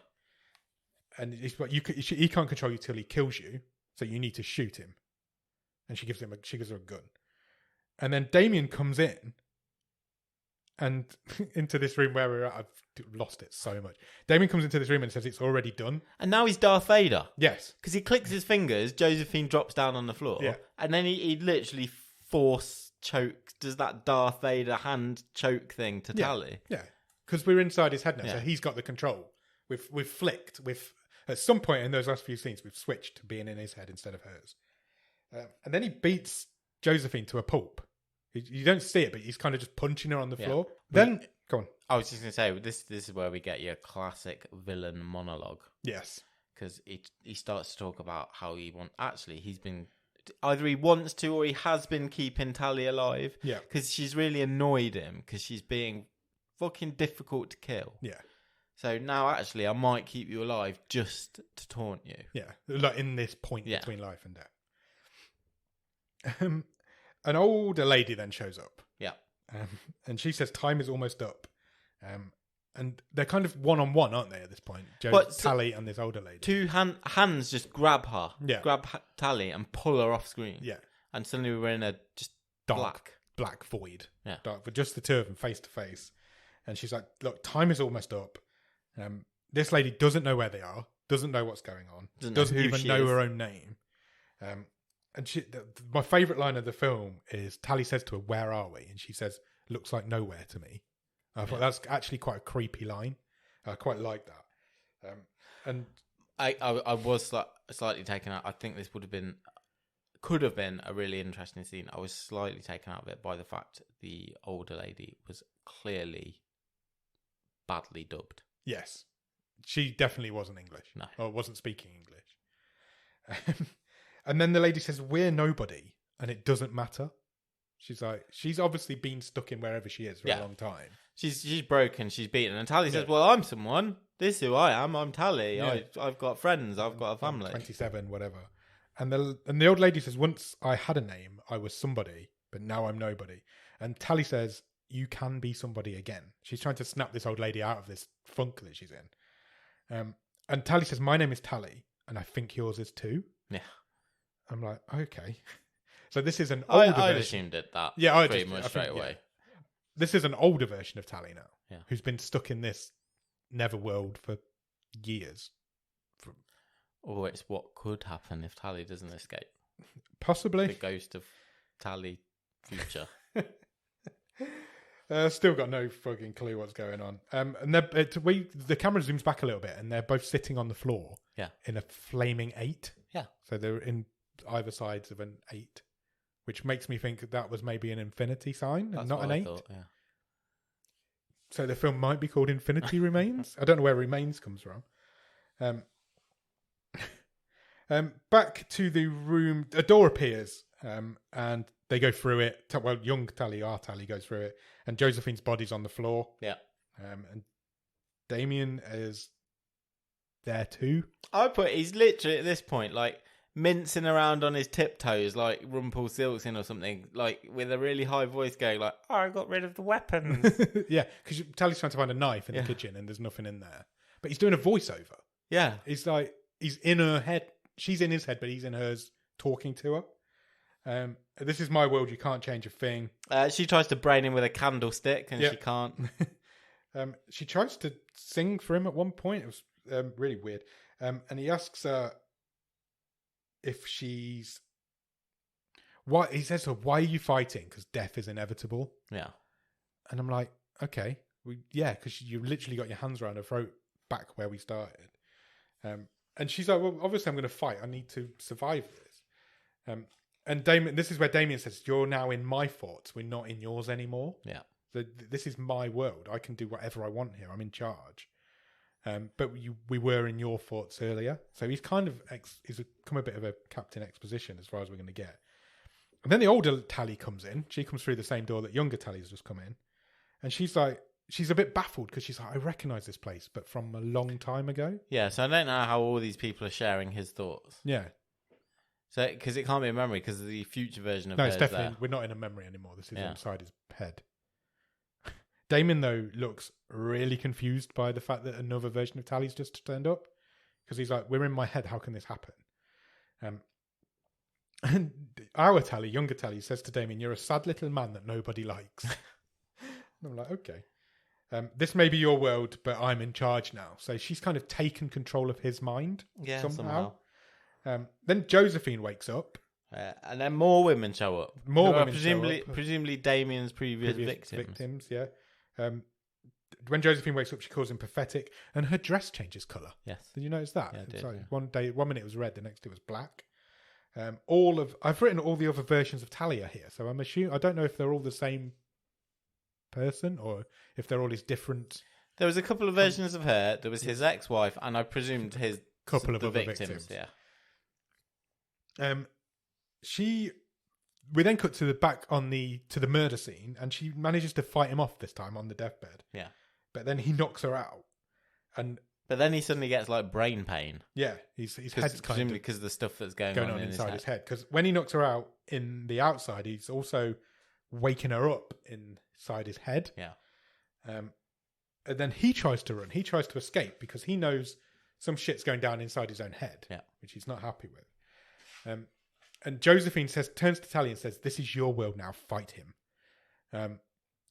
And he can't control you till he kills you, so you need to shoot him. And she gives her a gun. And then Damien comes in, and into this room where we're at. I've lost it so much. Damien comes into this room and says it's already done. And now he's Darth Vader. Yes. Because he clicks his fingers, Josephine drops down on the floor, Yeah. and then he literally force chokes, does that Darth Vader hand choke thing to Tally. Yeah. Because we're inside his head now, Yeah. so he's got the control. We've flicked. At some point in those last few scenes, we've switched to being in his head instead of hers. And then he beats Josephine to a pulp. You don't see it, but he's kind of just punching her on the floor. Then, go on. I was just going to say, this is where we get your classic villain monologue. Yes. Because he starts to talk about how he's been, either he wants to or he has been keeping Tally alive. Yeah. Because she's really annoyed him because she's being fucking difficult to kill. Yeah. So now actually I might keep you alive just to taunt you. Yeah. Like in this point between life and death. An older lady then shows up. Yeah. And she says time is almost up. And they're kind of one-on-one, aren't they, at this point? Tally and this older lady. Two hands just grab her. Yeah. Grab Tally and pull her off screen. Yeah. And suddenly we're in a just Black void. Yeah. Dark, but just the two of them face to face. And she's like, look, time is almost up. This lady doesn't know where they are, doesn't know what's going on, doesn't even know her own name. And my favourite line of the film is Tally says to her, where are we? And she says, looks like nowhere to me. I thought that's actually quite a creepy line. I quite like that. And I was slightly taken out. I think this could have been a really interesting scene. I was slightly taken out of it by the fact the older lady was clearly badly dubbed. yes, she definitely wasn't English. No. Or wasn't speaking English. And then the lady says, we're nobody, and it doesn't matter. She's like, she's obviously been stuck in wherever she is for a long time. She's broken, she's beaten. And Tally says, well, I'm someone. This is who I am. I'm Tally. Yeah. I've got friends. I've got a family. 27, whatever. And the old lady says, once I had a name, I was somebody, but now I'm nobody. And Tally says, you can be somebody again. She's trying to snap this old lady out of this funk that she's in. And Tally says, my name is Tally, and I think yours is too. Yeah. I'm like, okay. So this is an older version. I assumed it that pretty much straight away. Yeah. This is an older version of Tally now, Yeah. who's been stuck in this netherworld for years. Or it's what could happen if Tally doesn't escape. Possibly. The ghost of Tally future. Still got no fucking clue what's going on. And the camera zooms back a little bit, and they're both sitting on the floor. Yeah. In a flaming 8. Yeah. So they're in either sides of an 8, which makes me think that was maybe an infinity sign and not an 8. Thought, yeah. So the film might be called Infinity Remains. I don't know where Remains comes from. Back to the room. A door appears, and they go through it. Well, young Tally, our Tally, goes through it, and Josephine's body's on the floor. Yeah. And Damien is there too. He's literally at this point like mincing around on his tiptoes like Rumpelstiltskin or something, like with a really high voice going like, oh, I got rid of the weapons. Yeah, because Tally's trying to find a knife in the kitchen and there's nothing in there. But he's doing a voiceover. Yeah. He's like, he's in her head. She's in his head, but he's in hers talking to her. This is my world. You can't change a thing. She tries to brain him with a candlestick and she can't. She tries to sing for him at one point. It was really weird. And he asks her if she's... He says to her, why are you fighting? Because death is inevitable. Yeah. And I'm like, okay. Because you literally got your hands around her throat back where we started. And she's like, well, obviously I'm going to fight. I need to survive this. And Damien, this is where Damien says, you're now in my thoughts. We're not in yours anymore. Yeah. This is my world. I can do whatever I want here. I'm in charge. But we were in your thoughts earlier. So he's kind of he's become a bit of a Captain Exposition as far as we're going to get. And then the older Tally comes in. She comes through the same door that younger Tally's just come in. And she's a bit baffled because she's like, I recognise this place, but from a long time ago. Yeah, so I don't know how all these people are sharing his thoughts. Yeah. So, because it can't be a memory, because the future version of No, her it's is definitely, there. we're not in a memory anymore. This is inside his head. Damon, though, looks really confused by the fact that another version of Tally's just turned up. Because he's like, we're in my head, how can this happen? And our Tally, younger Tally, says to Damien, you're a sad little man that nobody likes. And I'm like, okay. This may be your world, but I'm in charge now. So she's kind of taken control of his mind somehow. Then Josephine wakes up. And then more women show up. More women presumably Damien's previous victims. Yeah. When Josephine wakes up, she calls him pathetic, and her dress changes colour. Yes. Did you notice that? Yeah, I did, Sorry. yeah. One minute it was red, the next it was black. I've written all the other versions of Talia here, so I don't know if they're all the same person or if they're all his different. There was a couple of versions of her. There was his ex-wife, and I presumed his couple of the other victims. Yeah. We then cut to the murder scene, and she manages to fight him off this time on the deathbed. Yeah. But then he knocks her out, but then he suddenly gets like brain pain. Yeah, his head's presumably because of the stuff that's going on inside his head. Because when he knocks her out in the outside, he's also waking her up inside his head. Yeah. And then he tries to run. He tries to escape because he knows some shit's going down inside his own head. Yeah. Which he's not happy with. And Josephine turns to Tally and says, "This is your world now. Fight him."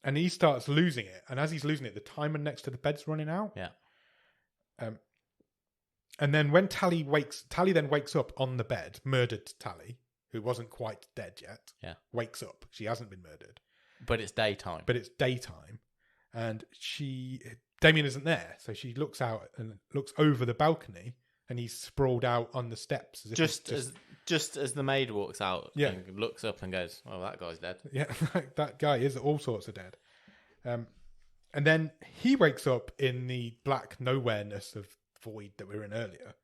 And he starts losing it. And as he's losing it, the timer next to the bed's running out. Yeah. And then when Tally then wakes up on the bed, murdered Tally, who wasn't quite dead yet. Yeah. Wakes up. She hasn't been murdered. But it's daytime. And Damien isn't there. So she looks out and looks over the balcony, and he's sprawled out on the steps. Just as the maid walks out, yeah, and looks up and goes, "Oh, that guy's dead." Yeah, that guy is all sorts of dead. And then he wakes up in the black nowhereness of void that we were in earlier,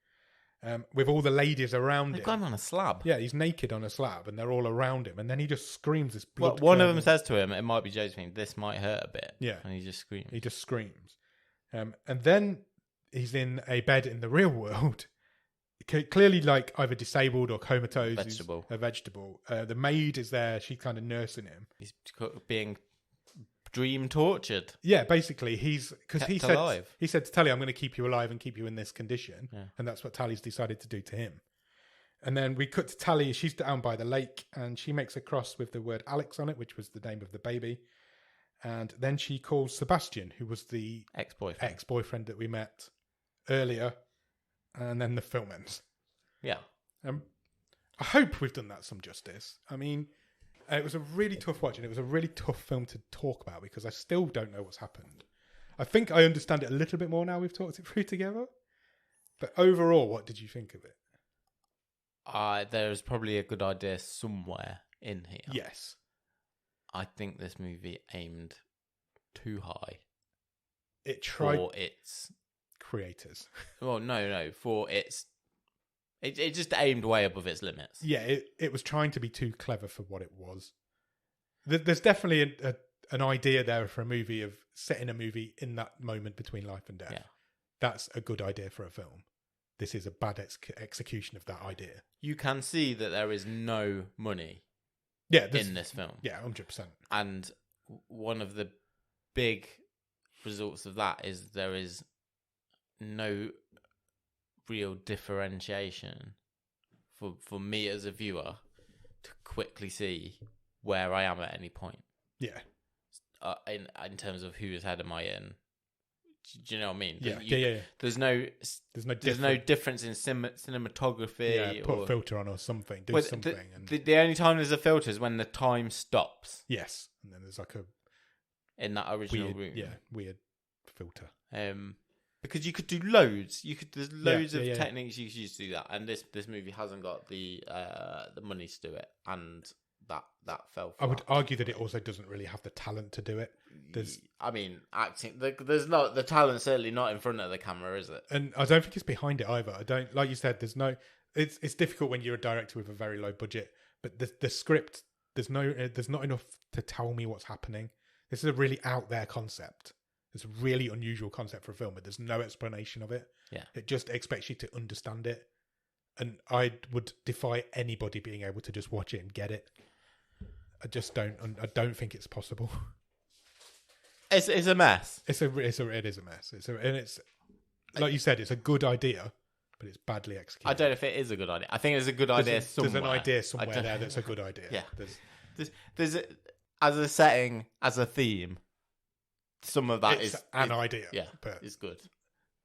with all the ladies around him. They've got him on a slab. Yeah, he's naked on a slab, and they're all around him. And then he just screams this blood. Well, one of them says to him, "It might be Josephine. This might hurt a bit." Yeah, and he just screams. And then he's in a bed in the real world. Clearly, like either disabled or comatose. A vegetable. The maid is there. She's kind of nursing him. He's being dream tortured. Yeah, basically, he said to Tally, "I'm going to keep you alive and keep you in this condition," and that's what Tally's decided to do to him. And then we cut to Tally. She's down by the lake, and she makes a cross with the word Alex on it, which was the name of the baby. And then she calls Sebastian, who was the ex-boyfriend that we met earlier. And then the film ends. Yeah. I hope we've done that some justice. I mean, it was a really tough watch, and it was a really tough film to talk about because I still don't know what's happened. I think I understand it a little bit more now we've talked it through together. But overall, what did you think of it? There's probably a good idea somewhere in here. Yes. I think this movie aimed too high. It tried... For its... creators. Well, no. For its... It just aimed way above its limits. Yeah, it was trying to be too clever for what it was. There's definitely an idea there for a movie of setting a movie in that moment between life and death. Yeah. That's a good idea for a film. This is a bad execution of that idea. You can see that there is no money in this film. Yeah, 100%. And one of the big results of that is there is no real differentiation for me as a viewer to quickly see where I am at any point. Yeah. In terms of whose head am I in? Do you know what I mean? Yeah. There's no difference in cinematography. Yeah, put a filter on or something. Do something. The only time there's a filter is when the time stops. Yes, and then there's like in that original room. Yeah, weird filter. Because you could do loads. There's loads of techniques you could use to do that, and this movie hasn't got the money to do it, and that fell I would flat. argue that it also doesn't really have the talent to do it. Acting. There's not the talent. Certainly not in front of the camera, is it? And I don't think it's behind it either. I don't, like you said, there's no. It's difficult when you're a director with a very low budget, but the script there's not enough to tell me what's happening. This is a really out there concept. It's a really unusual concept for a film, but there's no explanation of it. Yeah, it just expects you to understand it, and I would defy anybody being able to just watch it and get it. I just don't. I don't think it's possible. It's a mess. It is a mess. It's like you said, it's a good idea, but it's badly executed. I don't know if it is a good idea. I think it's a good idea somewhere. There's an idea somewhere there that's a good idea. Yeah. There's as a setting, as a theme, some of that is an idea. Yeah, but it's good.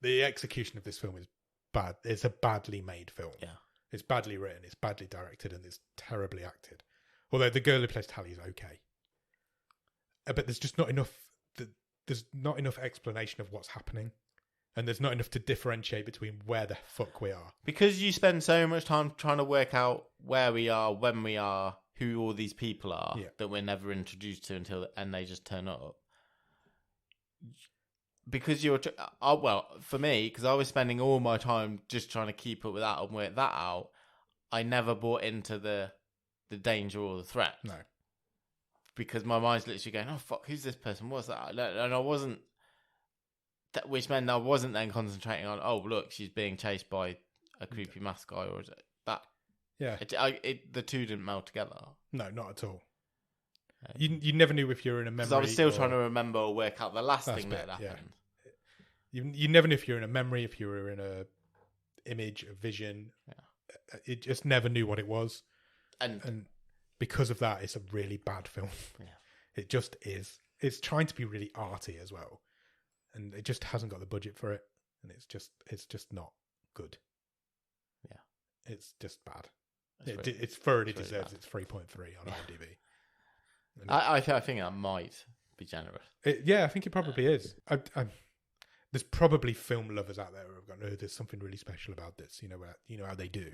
The execution of this film is bad. It's a badly made film. Yeah. It's badly written, it's badly directed, and it's terribly acted. Although the girl who plays Tally is okay. But there's just not enough. There's not enough explanation of what's happening. And there's not enough to differentiate between where the fuck we are. Because you spend so much time trying to work out where we are, when we are, who all these people are that we're never introduced to and they just turn up. Because for me, because I was spending all my time just trying to keep up with that and work that out, I never bought into the danger or the threat. No. Because my mind's literally going, oh fuck, who's this person? What's that? And I wasn't, which meant I wasn't then concentrating on, oh look, she's being chased by a creepy mask guy, or is it that? Yeah. The two didn't meld together. No, not at all. You never knew if you were in a memory. Because I was still trying to remember or work out the last thing that happened. Yeah. You never knew if you were in a memory, if you were in a image, a vision. Yeah. It just never knew what it was. And because of that, it's a really bad film. Yeah. It just is. It's trying to be really arty as well. And it just hasn't got the budget for it. And it's just not good. Yeah. It's just bad. It deserves bad. its 3.3 on IMDb. I think that might be generous. I think it probably is. There's probably film lovers out there who have gone, oh, there's something really special about this. You know how they do.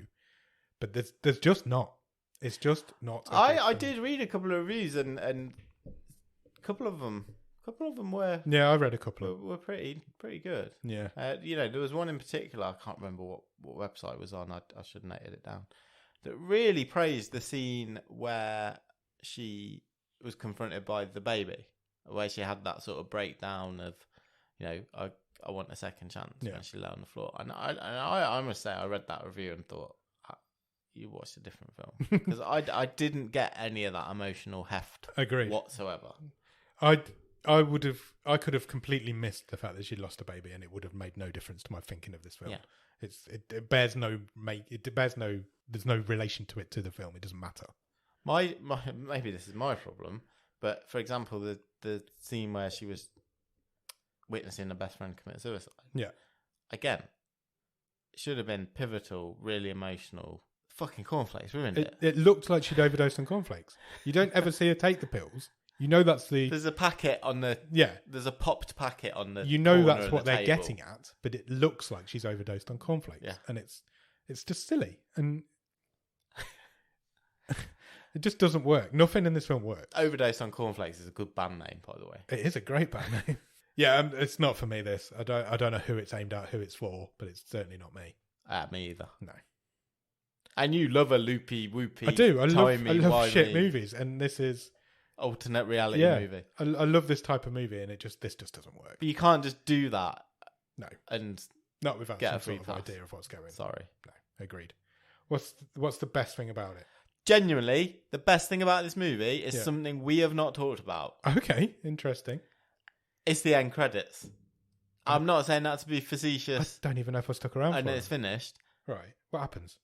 But there's just not. It's just not. I did read a couple of reviews and a couple of them were. Yeah, I read a couple. Were pretty good. Yeah. There was one in particular. I can't remember what website it was on. I should have noted it down. That really praised the scene where she was confronted by the baby, where she had that sort of breakdown of, I want a second chance when she lay on the floor. And I must say, I read that review and thought, you watched a different film, because I didn't get any of that emotional heft. Agreed. Whatsoever. I could have completely missed the fact that she'd lost a baby, and it would have made no difference to my thinking of this film. Yeah. It bears no there's no relation to it to the film. It doesn't matter. My maybe this is my problem, but for example, the scene where she was witnessing a best friend commit suicide. Yeah. Again, it should have been pivotal, really emotional. Fucking cornflakes, ruined it. It looked like she'd overdosed on cornflakes. You don't ever see her take the pills. You know that's the. There's a packet on the. Yeah. There's a popped packet on the. You know that's what they're table. getting at, but it looks like she's overdosed on cornflakes. Yeah. And it's just silly, and it just doesn't work. Nothing in this film works. Overdose on cornflakes is a good band name, by the way. It is a great band name. Yeah, it's not for me. This I don't know who it's aimed at, who it's for, but it's certainly not me. Me either. No. And you love a loopy whoopy. I do. I love shit wimey, movies, and this is alternate reality movie. I love this type of movie, and this just doesn't work. But you can't just do that. No, and not without get some a free sort of pass. idea of what's going. Sorry. No, agreed. What's the best thing about it? Genuinely, the best thing about this movie is something we have not talked about. Okay, interesting. It's the end credits. I'm not saying that to be facetious. I don't even know if I stuck around and for it's finished. Right. What happens?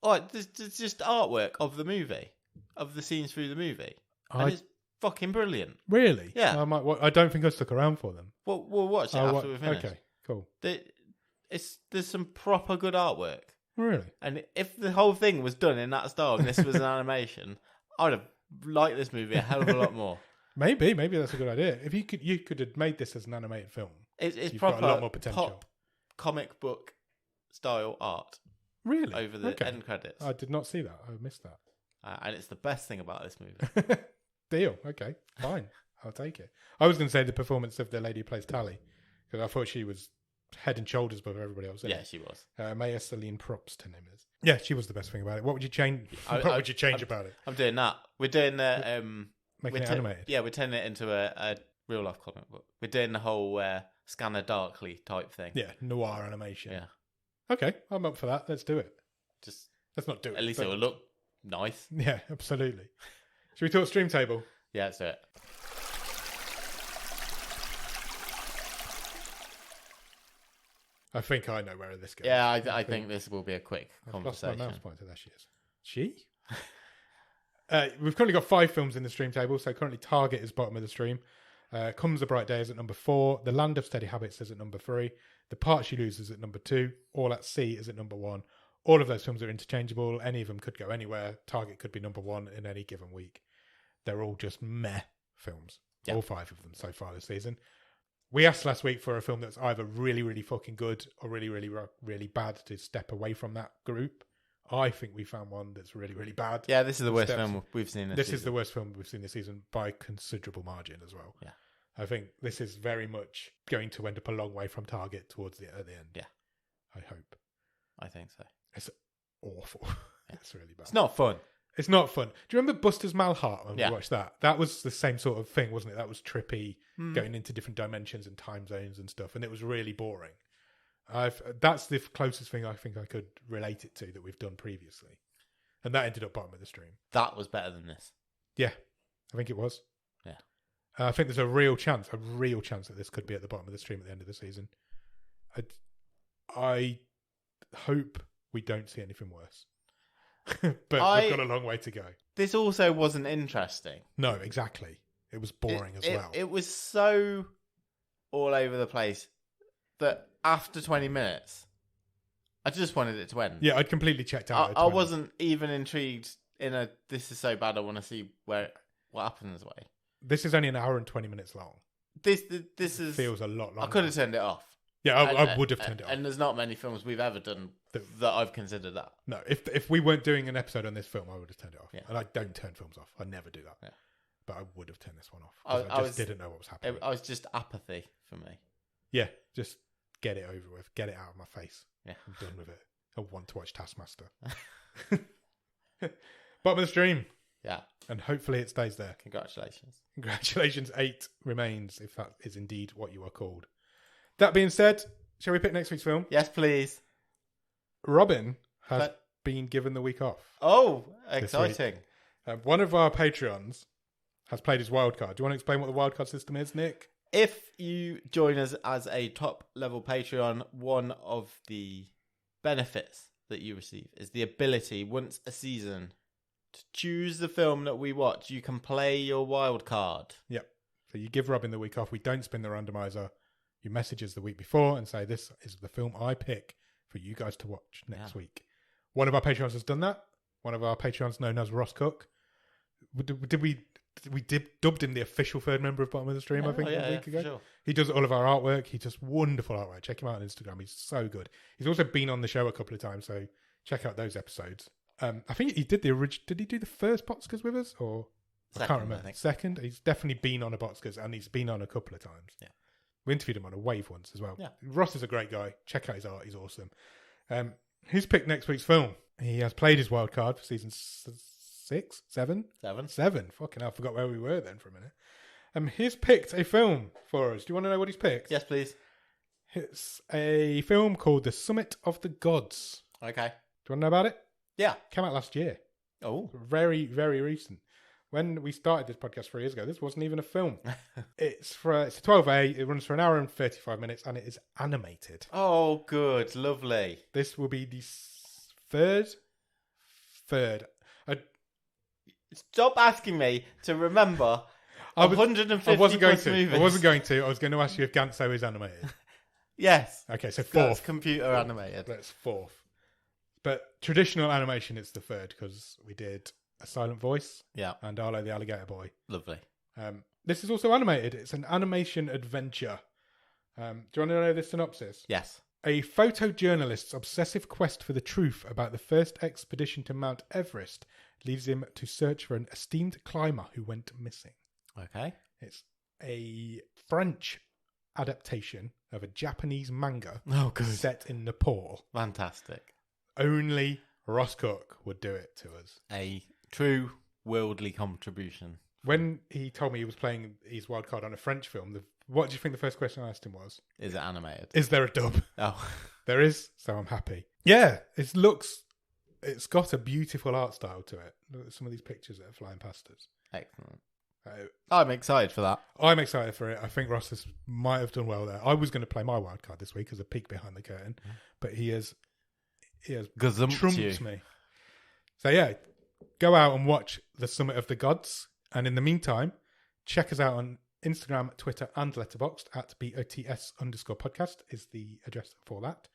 There's just artwork of the movie, of the scenes through the movie. And it's fucking brilliant. Really? Yeah. I don't think I stuck around for them. We'll watch it after we finish. Okay, cool. There's some proper good artwork. Really? And if the whole thing was done in that style and this was an animation, I'd have liked this movie a hell of a lot more. Maybe that's a good idea. If you could have made this as an animated film. It's got proper a lot more potential. pop comic book style art. Really? Over the end credits. I did not see that. I missed that. and it's the best thing about this movie. Deal. Okay, fine. I'll take it. I was going to say the performance of the lady who plays Tally, because I thought she was head and shoulders above everybody else. Yeah, she was. Maja Celine Probst, her name is. Yeah, she was the best thing about it. What would you change? What would you change about it? I'm doing that. We're doing Making it animated. Yeah, we're turning it into a real life comic book. We're doing the whole Scanner Darkly type thing. Yeah, noir animation. Yeah. Okay, I'm up for that. Let's do it. Just let's not do it. At least it will look nice. Yeah, absolutely. Should we talk stream table? Yeah, let's do it. I think I know where this goes. Yeah, I think this will be a quick conversation. I've lost my mouse pointer. There she is. She? We've currently got 5 films in the stream table. So currently Target is bottom of the stream. Comes a Bright Day is at number 4. The Land of Steady Habits is at number 3. The Part She Loses is at number 2. All at Sea is at number 1. All of those films are interchangeable. Any of them could go anywhere. Target could be number 1 in any given week. They're all just meh films. Yeah. All 5 of them so far this season. We asked last week for a film that's either really, really fucking good or really, really, really bad to step away from that group. I think we found one that's really, really bad. Yeah, this is the worst film we've seen this season. This is the worst film we've seen this season by considerable margin as well. Yeah. I think this is very much going to end up a long way from Target towards at the end. Yeah. I hope. I think so. It's awful. Yeah. It's really bad. It's not fun. It's not fun. Do you remember Buster's Malheart when we watched that? That was the same sort of thing, wasn't it? That was trippy, going into different dimensions and time zones and stuff, and it was really boring. That's the closest thing I think I could relate it to that we've done previously. And that ended up bottom of the stream. That was better than this. Yeah, I think it was. Yeah. I think there's a real chance that this could be at the bottom of the stream at the end of the season. I hope we don't see anything worse. But we've got a long way to go. This also wasn't interesting. No, exactly. It was boring as well. It was so all over the place that after 20 minutes, I just wanted it to end. Yeah, I'd completely checked out. I wasn't even intrigued in this is so bad, I want to see what happens way. This is only an hour and 20 minutes long. This is feels a lot longer. I could have turned it off. Yeah, I would have turned it off. And there's not many films we've ever done that I've considered that. No, if we weren't doing an episode on this film, I would have turned it off. Yeah. And I don't turn films off. I never do that. Yeah. But I would have turned this one off. I just didn't know what was happening. I was just apathy for me. Yeah, just get it over with. Get it out of my face. Yeah. I'm done with it. I want to watch Taskmaster. Bottom of the stream. Yeah. And hopefully it stays there. Congratulations. Congratulations. 8 remains, if that is indeed what you are called. That being said, shall we pick next week's film? Yes, please. Robin has been given the week off. Oh, exciting. One of our Patreons has played his wildcard. Do you want to explain what the wildcard system is, Nick? If you join us as a top level Patreon, one of the benefits that you receive is the ability once a season to choose the film that we watch. You can play your wildcard. Yep. So you give Robin the week off. We don't spin the randomizer. You message us the week before and say, this is the film I pick for you guys to watch next week. One of our Patreons has done that. One of our Patreons, known as Ross Cook. We dubbed him the official third member of Bottom of the Stream, I think, a week ago. Sure. He does all of our artwork. He does wonderful artwork. Check him out on Instagram. He's so good. He's also been on the show a couple of times, so check out those episodes. I think he did the original. Did he do the first Boxkers with us? Or I can't remember. Second? He's definitely been on a Boxkers, and he's been on a couple of times. Yeah. We interviewed him on a wave once as well. Yeah. Ross is a great guy. Check out his art. He's awesome. Who's picked next week's film? He has played his wild card for season 6, 7? 7. Fucking hell, I forgot where we were then for a minute. He's picked a film for us. Do you want to know what he's picked? Yes, please. It's a film called The Summit of the Gods. Okay. Do you want to know about it? Yeah. Came out last year. Oh. Very, very recent. When we started this podcast 3 years ago, this wasn't even a film. It's a 12A. It runs for an hour and 35 minutes, and it is animated. Oh, good. Lovely. This will be the third. Stop asking me to remember 150 I wasn't going plus to. movies. I wasn't going to. I was going to ask you if Ganso is animated. Yes. Okay, so 4th. That's computer animated. That's 4th. But traditional animation, it's the 3rd because we did A Silent Voice. Yeah. And Arlo the Alligator Boy. Lovely. This is also animated. It's an animation adventure. Do you want to know the synopsis? Yes. A photojournalist's obsessive quest for the truth about the first expedition to Mount Everest leads him to search for an esteemed climber who went missing. Okay. It's a French adaptation of a Japanese manga set in Nepal. Fantastic. Only Ross Cook would do it to us. A true worldly contribution. When he told me he was playing his wildcard on a French film, what do you think the first question I asked him was? Is it animated? Is there a dub? Oh. There is, so I'm happy. Yeah, it's got a beautiful art style to it. Look at some of these pictures that are flying past us. Excellent. I'm excited for that. I'm excited for it. I think Ross might have done well there. I was going to play my wildcard this week as a peek behind the curtain, but he has trumped me. So yeah, go out and watch The Summit of the Gods. And in the meantime, check us out on Instagram, Twitter, and Letterboxd at BOTS_podcast is the address for that.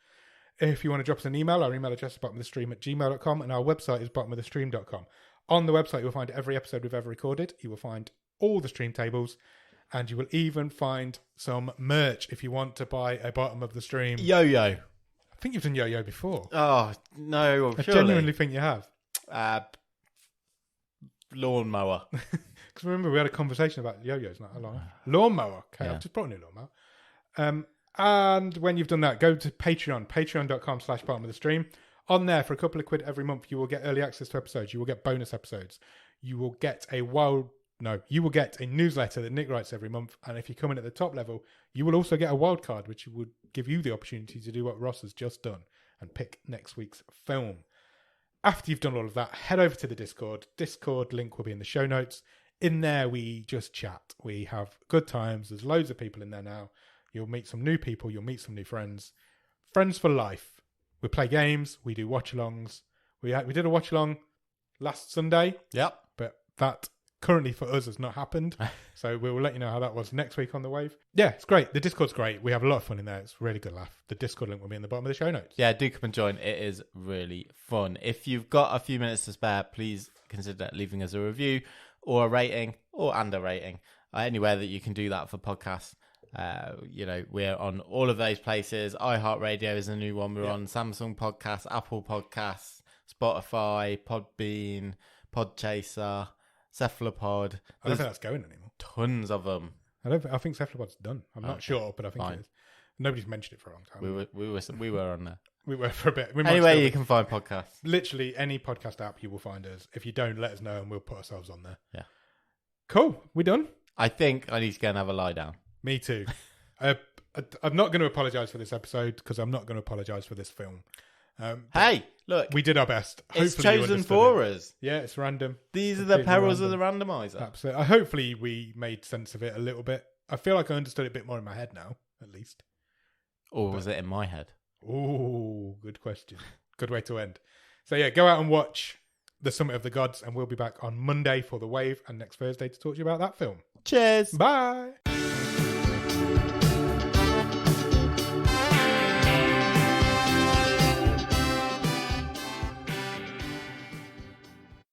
If you want to drop us an email, our email address is bottomofthestream@gmail.com, and our website is bottomofthestream.com. On the website, you'll find every episode we've ever recorded. You will find all the stream tables, and you will even find some merch if you want to buy a Bottom of the Stream yo-yo. I think you've done yo-yo before. Oh, no, I genuinely think you have. Lawnmower. Because remember, we had a conversation about yo-yos not long. Lawnmower. Okay, yeah. I've just brought a new lawnmower. And when you've done that, go to Patreon, patreon.com/bottom of the stream. On there, for a couple of quid every month, you will get early access to episodes. You will get bonus episodes. You will get a newsletter that Nick writes every month. And if you come in at the top level, you will also get a wild card, which would give you the opportunity to do what Ross has just done and pick next week's film. After you've done all of that, head over to the Discord. Discord link will be in the show notes. In there, we just chat. We have good times. There's loads of people in there now. You'll meet some new people. You'll meet some new friends. Friends for life. We play games. We do watch-alongs. We did a watch-along last Sunday. Yep. But that currently for us has not happened. So we will let you know how that was next week on the wave. Yeah, it's great. The Discord's great. We have a lot of fun in there. It's a really good laugh. The Discord link will be in the bottom of the show notes. Yeah, do come and join. It is really fun. If you've got a few minutes to spare, please consider leaving us a review or a rating or a rating. Anywhere that you can do that for podcasts. We're on all of those places. iHeartRadio is a new one. We're on Samsung Podcasts, Apple Podcasts, Spotify, Podbean, Podchaser, Cephalopod. I don't think that's going anymore. Tons of them. I think Cephalopod's done. I'm not sure, but I think it is. Nobody's mentioned it for a long time. We were on there. We were for a bit. Anyway, you can find podcasts. Literally any podcast app, you will find us. If you don't, let us know and we'll put ourselves on there. Yeah. Cool. We done? I think I need to go and have a lie down. Me too. I'm not going to apologise for this episode because I'm not going to apologise for this film. Hey, look. We did our best. It's chosen for us. Yeah, it's random. These are the perils of the randomizer. Absolutely. Hopefully we made sense of it a little bit. I feel like I understood it a bit more in my head now, at least. Or was it in my head? Oh, good question. Good way to end. So yeah, go out and watch The Summit of the Gods and we'll be back on Monday for The Wave and next Thursday to talk to you about that film. Cheers. Bye.